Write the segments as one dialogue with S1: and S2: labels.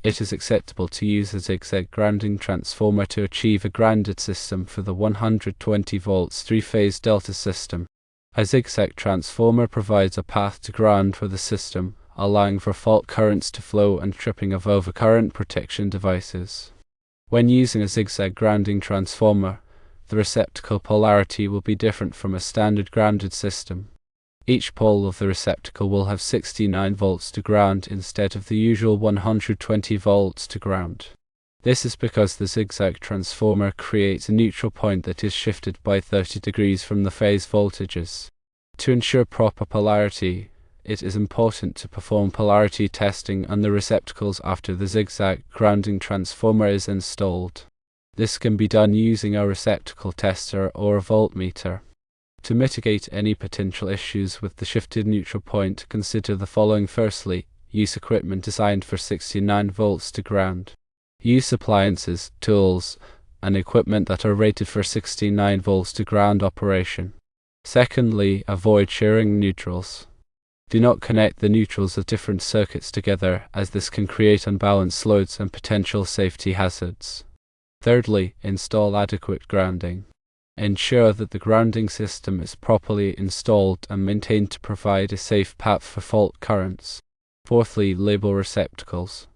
S1: It is acceptable to use a zigzag grounding transformer to achieve a grounded system for the 120 volts three-phase delta system. A zigzag transformer provides a path to ground for the system, allowing for fault currents to flow and tripping of overcurrent protection devices. When using a zigzag grounding transformer, the receptacle polarity will be different from a standard grounded system. Each pole of the receptacle will have 69 volts to ground instead of the usual 120 volts to ground. This is because the zigzag transformer creates a neutral point that is shifted by 30 degrees from the phase voltages. To ensure proper polarity, it is important to perform polarity testing on the receptacles after the zigzag grounding transformer is installed. This can be done using a receptacle tester or a voltmeter. To mitigate any potential issues with the shifted neutral point, consider the following. Firstly, use equipment designed for 69 volts to ground. Use appliances, tools, and equipment that are rated for 69 volts to ground operation. Secondly, avoid sharing neutrals. Do not connect the neutrals of different circuits together, as this can create unbalanced loads and potential safety hazards. Thirdly, install adequate grounding. Ensure that the grounding system is properly installed and maintained to provide a safe path for fault currents. Fourthly, label receptacles.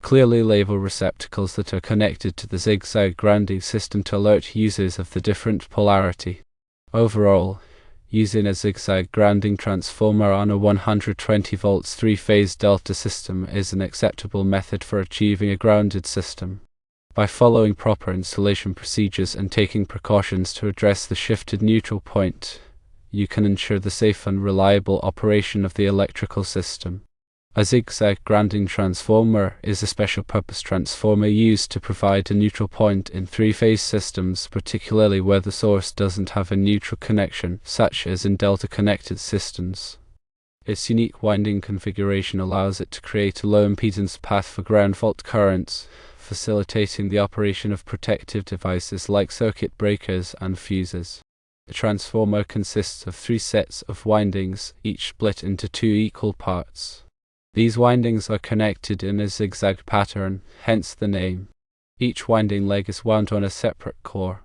S1: Clearly label receptacles that are connected to the zigzag grounding system to alert users of the different polarity. Overall, using a zigzag grounding transformer on a 120 volts three-phase delta system is an acceptable method for achieving a grounded system. By following proper installation procedures and taking precautions to address the shifted neutral point, you can ensure the safe and reliable operation of the electrical system. A zigzag grounding transformer is a special-purpose transformer used to provide a neutral point in three-phase systems, particularly where the source doesn't have a neutral connection, such as in delta-connected systems. Its unique winding configuration allows it to create a low-impedance path for ground fault currents, facilitating the operation of protective devices like circuit breakers and fuses. The transformer consists of 3 sets of windings, each split into 2 equal parts. These windings are connected in a zigzag pattern, hence the name. Each winding leg is wound on a separate core.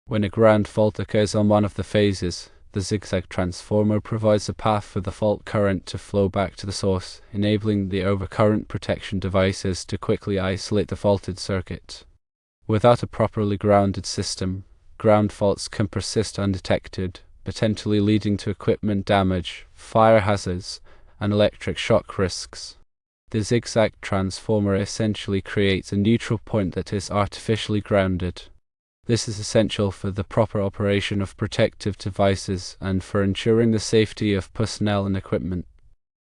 S1: When a ground fault occurs on one of the phases, the zigzag transformer provides a path for the fault current to flow back to the source, enabling the overcurrent protection devices to quickly isolate the faulted circuit. Without a properly grounded system, ground faults can persist undetected, potentially leading to equipment damage, fire hazards, and electric shock risks. The zigzag transformer essentially creates a neutral point that is artificially grounded. This is essential for the proper operation of protective devices and for ensuring the safety of personnel and equipment.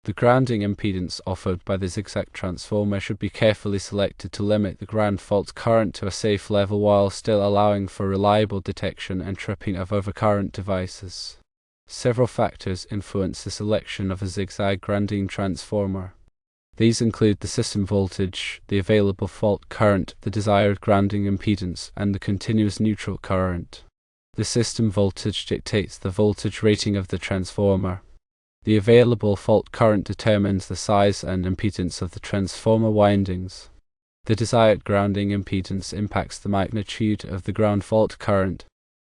S1: The grounding impedance offered by the zigzag transformer should be carefully selected to limit the ground fault current to a safe level while still allowing for reliable detection and tripping of overcurrent devices. Several factors influence the selection of a zigzag grounding transformer. These include the system voltage, the available fault current, the desired grounding impedance, and the continuous neutral current. The system voltage dictates the voltage rating of the transformer. The available fault current determines the size and impedance of the transformer windings. The desired grounding impedance impacts the magnitude of the ground fault current.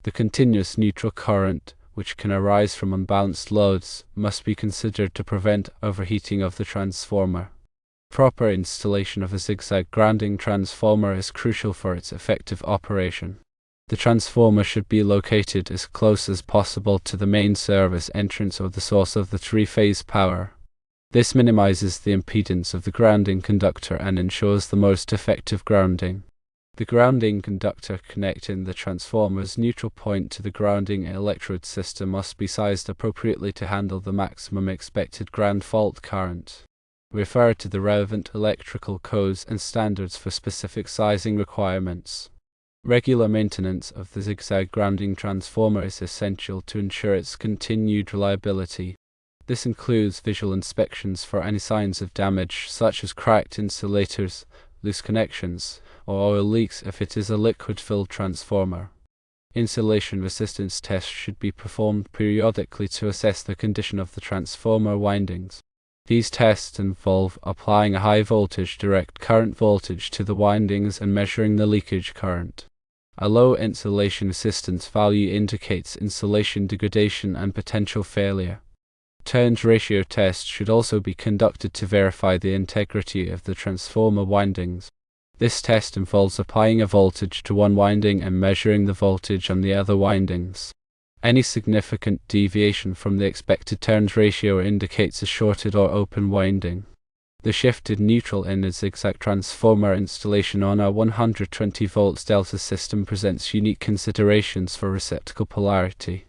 S1: The continuous neutral current, which can arise from unbalanced loads, must be considered to prevent overheating of the transformer. Proper installation of a zigzag grounding transformer is crucial for its effective operation. The transformer should be located as close as possible to the main service entrance or the source of the three-phase power. This minimizes the impedance of the grounding conductor and ensures the most effective grounding. The grounding conductor connecting the transformer's neutral point to the grounding electrode system must be sized appropriately to handle the maximum expected ground fault current. Refer to the relevant electrical codes and standards for specific sizing requirements. Regular maintenance of the zigzag grounding transformer is essential to ensure its continued reliability. This includes visual inspections for any signs of damage, such as cracked insulators, loose connections, or oil leaks if it is a liquid-filled transformer. Insulation resistance tests should be performed periodically to assess the condition of the transformer windings. These tests involve applying a high voltage direct current voltage to the windings and measuring the leakage current. A low insulation resistance value indicates insulation degradation and potential failure. Turns ratio tests should also be conducted to verify the integrity of the transformer windings. This test involves applying a voltage to one winding and measuring the voltage on the other windings. Any significant deviation from the expected turns ratio indicates a shorted or open winding. The shifted neutral in a zigzag transformer installation on a 120 volts delta system presents unique considerations for receptacle polarity.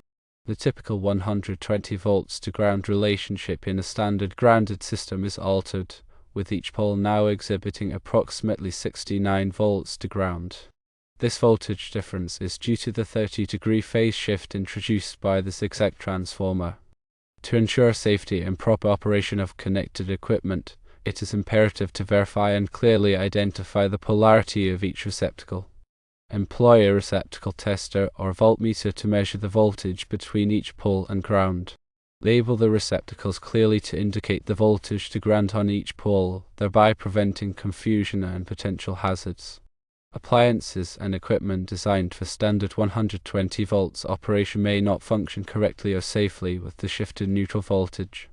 S1: The typical 120 volts to ground relationship in a standard grounded system is altered, with each pole now exhibiting approximately 69 volts to ground. This voltage difference is due to the 30-degree phase shift introduced by the zigzag transformer. To ensure safety and proper operation of connected equipment, it is imperative to verify and clearly identify the polarity of each receptacle. Employ a receptacle tester or voltmeter to measure the voltage between each pole and ground. Label the receptacles clearly to indicate the voltage to ground on each pole, thereby preventing confusion and potential hazards. Appliances and equipment designed for standard 120 volts operation may not function correctly or safely with the shifted neutral voltage.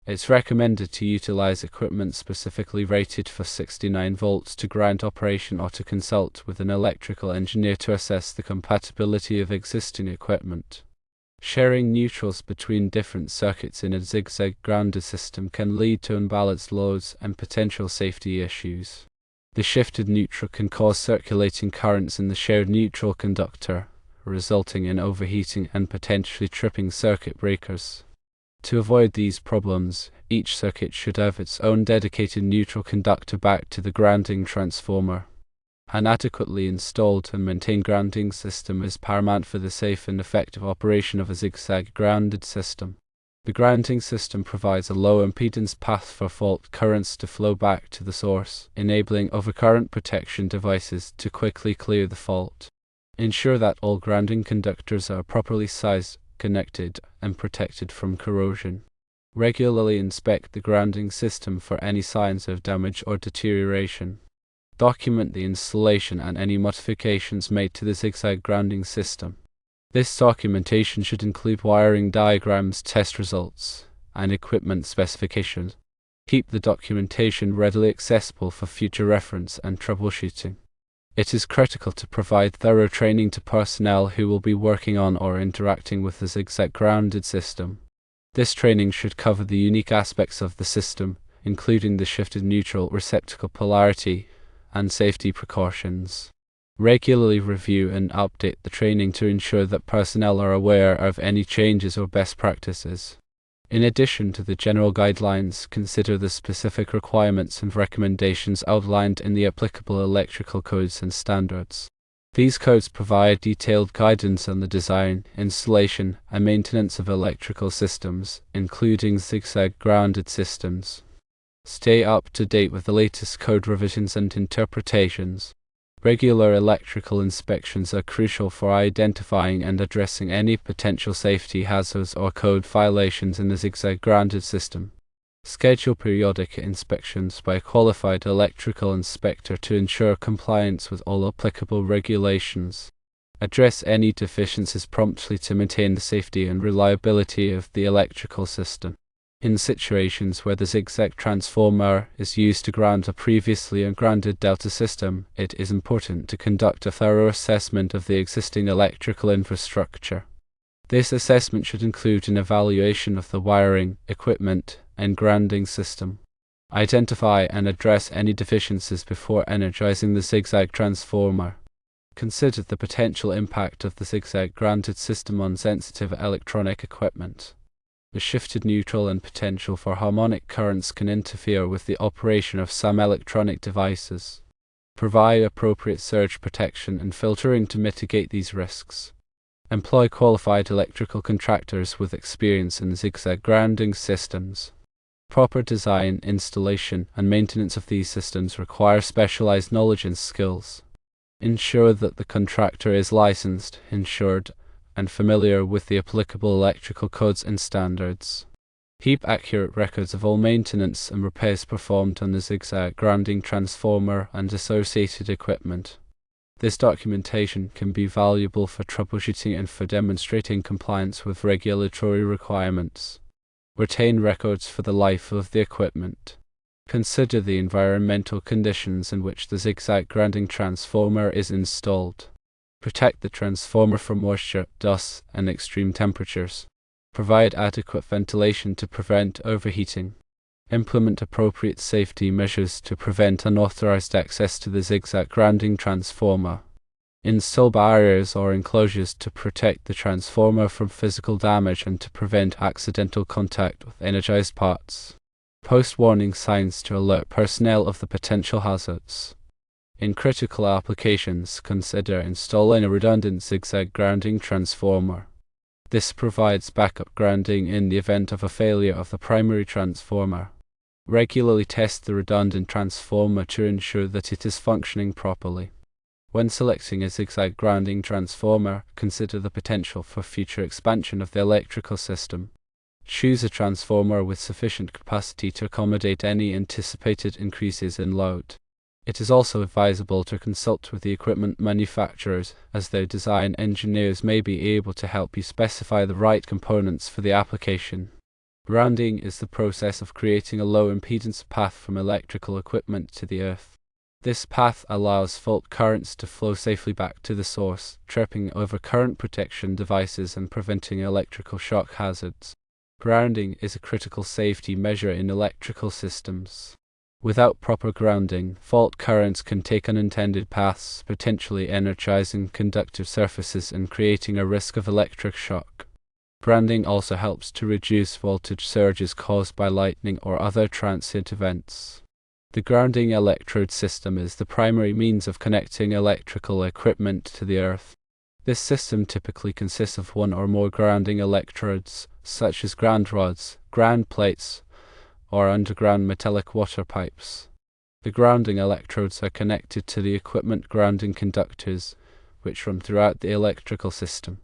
S1: It's recommended to utilize equipment specifically rated for 69 volts to ground operation or to consult with an electrical engineer to assess the compatibility of existing equipment. Sharing neutrals between different circuits in a zigzag grounded system can lead to unbalanced loads and potential safety issues. The shifted neutral can cause circulating currents in the shared neutral conductor, resulting in overheating and potentially tripping circuit breakers. To avoid these problems, each circuit should have its own dedicated neutral conductor back to the grounding transformer. An adequately installed and maintained grounding system is paramount for the safe and effective operation of a zigzag grounded system. The grounding system provides a low impedance path for fault currents to flow back to the source, enabling overcurrent protection devices to quickly clear the fault. Ensure that all grounding conductors are properly sized, connected, and protected from corrosion. Regularly inspect the grounding system for any signs of damage or deterioration. Document the installation and any modifications made to the zigzag grounding system. This documentation should include wiring diagrams, test results, and equipment specifications. Keep the documentation readily accessible for future reference and troubleshooting. It is critical to provide thorough training to personnel who will be working on or interacting with the zigzag grounded system. This training should cover the unique aspects of the system, including the shifted neutral receptacle polarity and safety precautions. Regularly review and update the training to ensure that personnel are aware of any changes or best practices. In addition to the general guidelines, consider the specific requirements and recommendations outlined in the applicable electrical codes and standards. These codes provide detailed guidance on the design, installation, and maintenance of electrical systems, including zigzag grounded systems. Stay up to date with the latest code revisions and interpretations. Regular electrical inspections are crucial for identifying and addressing any potential safety hazards or code violations in the zigzag grounded system. Schedule periodic inspections by a qualified electrical inspector to ensure compliance with all applicable regulations. Address any deficiencies promptly to maintain the safety and reliability of the electrical system. In situations where the zigzag transformer is used to ground a previously ungrounded delta system, it is important to conduct a thorough assessment of the existing electrical infrastructure. This assessment should include an evaluation of the wiring, equipment, and grounding system. Identify and address any deficiencies before energizing the zigzag transformer. Consider the potential impact of the zigzag grounded system on sensitive electronic equipment. The shifted neutral and potential for harmonic currents can interfere with the operation of some electronic devices. Provide appropriate surge protection and filtering to mitigate these risks. Employ qualified electrical contractors with experience in zigzag grounding systems. Proper design, installation, and maintenance of these systems require specialized knowledge and skills. Ensure that the contractor is licensed, insured, and familiar with the applicable electrical codes and standards. Keep accurate records of all maintenance and repairs performed on the Zig-Zag grounding transformer and associated equipment. This documentation can be valuable for troubleshooting and for demonstrating compliance with regulatory requirements. Retain records for the life of the equipment. Consider the environmental conditions in which the Zig-Zag grounding transformer is installed. Protect the transformer from moisture, dust, and extreme temperatures. Provide adequate ventilation to prevent overheating. Implement appropriate safety measures to prevent unauthorized access to the Zig-Zag grounding transformer. Install barriers or enclosures to protect the transformer from physical damage and to prevent accidental contact with energized parts. Post warning signs to alert personnel of the potential hazards. In critical applications, consider installing a redundant Zig-Zag grounding transformer. This provides backup grounding in the event of a failure of the primary transformer. Regularly test the redundant transformer to ensure that it is functioning properly. When selecting a Zig-Zag grounding transformer, consider the potential for future expansion of the electrical system. Choose a transformer with sufficient capacity to accommodate any anticipated increases in load. It is also advisable to consult with the equipment manufacturers, as their design engineers may be able to help you specify the right components for the application. Grounding is the process of creating a low impedance path from electrical equipment to the earth. This path allows fault currents to flow safely back to the source, tripping over current protection devices and preventing electrical shock hazards. Grounding is a critical safety measure in electrical systems. Without proper grounding, fault currents can take unintended paths, potentially energizing conductive surfaces and creating a risk of electric shock. Grounding also helps to reduce voltage surges caused by lightning or other transient events. The grounding electrode system is the primary means of connecting electrical equipment to the earth. This system typically consists of one or more grounding electrodes, such as ground rods, ground plates, or underground metallic water pipes. The grounding electrodes are connected to the equipment grounding conductors, which run throughout the electrical system.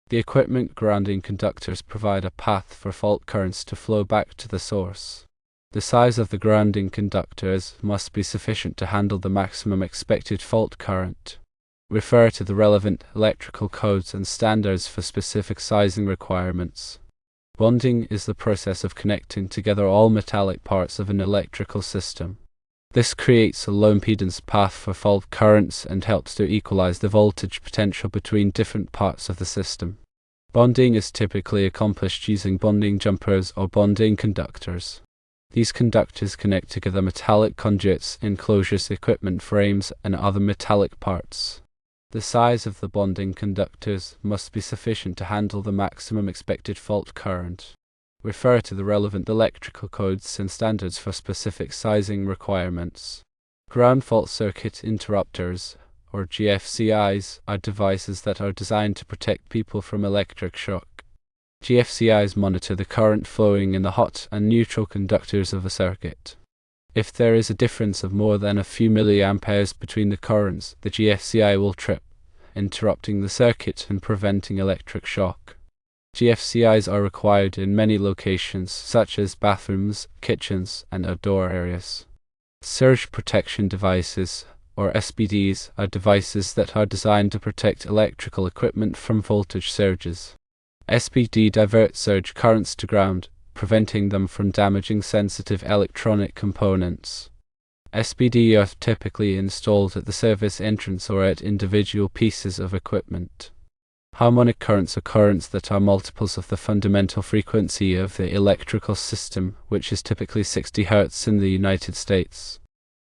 S1: The equipment grounding conductors provide a path for fault currents to flow back to the source. The size of the grounding conductors must be sufficient to handle the maximum expected fault current. Refer to the relevant electrical codes and standards for specific sizing requirements. Bonding is the process of connecting together all metallic parts of an electrical system. This creates a low impedance path for fault currents and helps to equalize the voltage potential between different parts of the system. Bonding is typically accomplished using bonding jumpers or bonding conductors. These conductors connect together metallic conduits, enclosures, equipment frames, and other metallic parts. The size of the bonding conductors must be sufficient to handle the maximum expected fault current. Refer to the relevant electrical codes and standards for specific sizing requirements. Ground fault circuit interrupters, or GFCIs, are devices that are designed to protect people from electric shock. GFCIs monitor the current flowing in the hot and neutral conductors of a circuit. If there is a difference of more than a few milliamperes between the currents, the GFCI will trip, interrupting the circuit and preventing electric shock. GFCIs are required in many locations, such as bathrooms, kitchens, and outdoor areas. Surge protection devices, or SPDs, are devices that are designed to protect electrical equipment from voltage surges. SPD divert surge currents to ground, preventing them from damaging sensitive electronic components. SPD are typically installed at the service entrance or at individual pieces of equipment. Harmonic currents are currents that are multiples of the fundamental frequency of the electrical system, which is typically 60 Hz in the United States.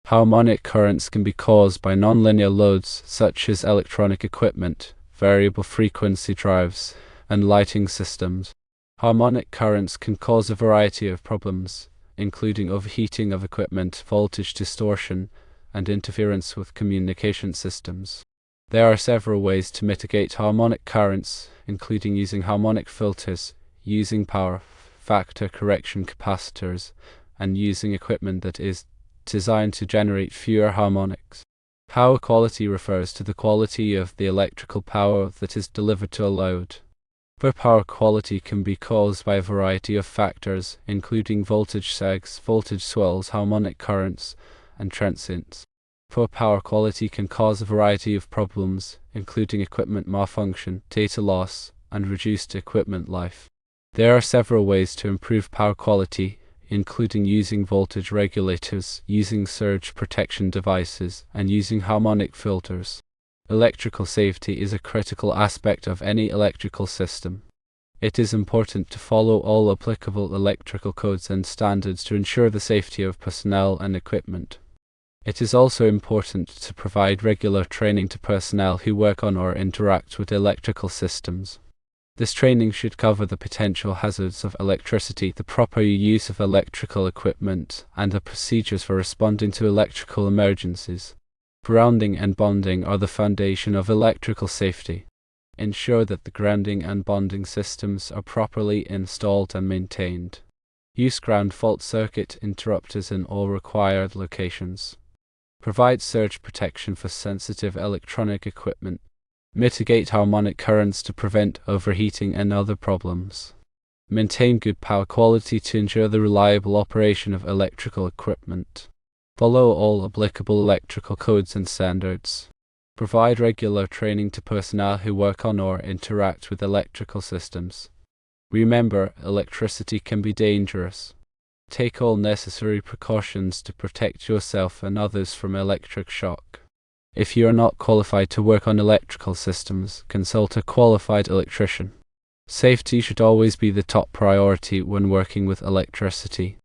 S1: Harmonic currents can be caused by nonlinear loads such as electronic equipment, variable frequency drives, and lighting systems. Harmonic currents can cause a variety of problems, including overheating of equipment, voltage distortion, and interference with communication systems. There are several ways to mitigate harmonic currents, including using harmonic filters, using power factor correction capacitors, and using equipment that is designed to generate fewer harmonics. Power quality refers to the quality of the electrical power that is delivered to a load. Poor power quality can be caused by a variety of factors, including voltage sags, voltage swells, harmonic currents, and transients. Poor power quality can cause a variety of problems, including equipment malfunction, data loss, and reduced equipment life. There are several ways to improve power quality, including using voltage regulators, using surge protection devices, and using harmonic filters. Electrical safety is a critical aspect of any electrical system. It is important to follow all applicable electrical codes and standards to ensure the safety of personnel and equipment. It is also important to provide regular training to personnel who work on or interact with electrical systems. This training should cover the potential hazards of electricity, the proper use of electrical equipment, and the procedures for responding to electrical emergencies. Grounding and bonding are the foundation of electrical safety. Ensure that the grounding and bonding systems are properly installed and maintained. Use ground fault circuit interrupters in all required locations. Provide surge protection for sensitive electronic equipment. Mitigate harmonic currents to prevent overheating and other problems. Maintain good power quality to ensure the reliable operation of electrical equipment. Follow all applicable electrical codes and standards. Provide regular training to personnel who work on or interact with electrical systems. Remember, electricity can be dangerous. Take all necessary precautions to protect yourself and others from electric shock. If you are not qualified to work on electrical systems, consult a qualified electrician. Safety should always be the top priority when working with electricity.